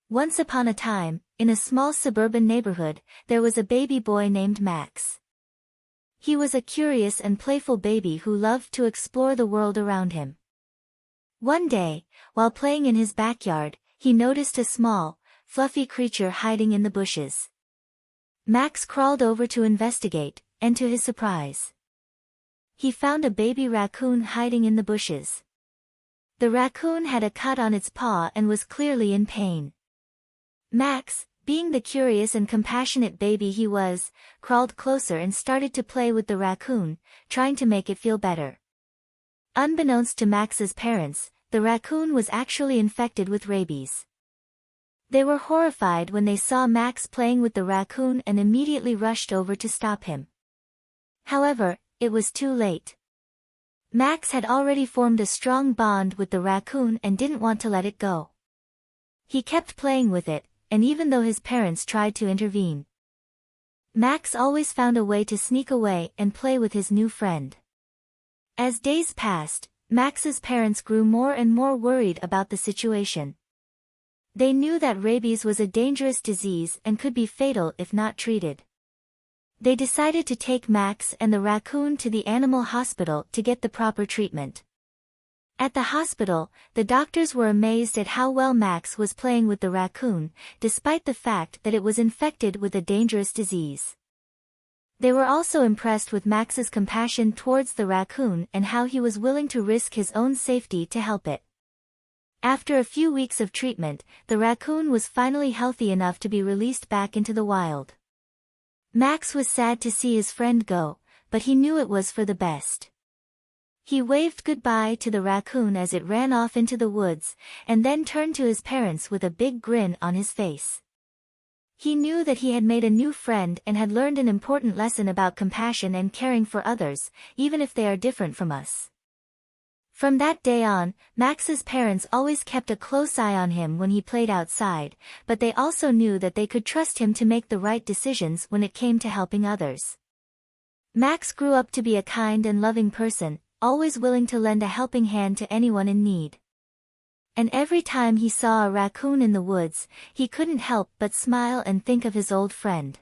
Once upon a time, in a small suburban neighborhood, there was a baby boy named Max. He was a curious and playful baby who loved to explore the world around him. One day, while playing in his backyard, he noticed a small, fluffy creature hiding in the bushes. Max crawled over to investigate, and to his surprise, he found a baby raccoon hiding in the bushes. The raccoon had a cut on its paw and was clearly in pain. Max, being the curious and compassionate baby he was, crawled closer and started to play with the raccoon, trying to make it feel better. Unbeknownst to Max's parents, the raccoon was actually infected with rabies. They were horrified when they saw Max playing with the raccoon and immediately rushed over to stop him. However, it was too late. Max had already formed a strong bond with the raccoon and didn't want to let it go. He kept playing with it, and even though his parents tried to intervene, Max always found a way to sneak away and play with his new friend. As days passed, Max's parents grew more and more worried about the situation. They knew that rabies was a dangerous disease and could be fatal if not treated. They decided to take Max and the raccoon to the animal hospital to get the proper treatment. At the hospital, the doctors were amazed at how well Max was playing with the raccoon, despite the fact that it was infected with a dangerous disease. They were also impressed with Max's compassion towards the raccoon and how he was willing to risk his own safety to help it. After a few weeks of treatment, the raccoon was finally healthy enough to be released back into the wild. Max was sad to see his friend go, but he knew it was for the best. He waved goodbye to the raccoon as it ran off into the woods, and then turned to his parents with a big grin on his face. He knew that he had made a new friend and had learned an important lesson about compassion and caring for others, even if they are different from us. From that day on, Max's parents always kept a close eye on him when he played outside, but they also knew that they could trust him to make the right decisions when it came to helping others. Max grew up to be a kind and loving person, always willing to lend a helping hand to anyone in need. And every time he saw a raccoon in the woods, he couldn't help but smile and think of his old friend.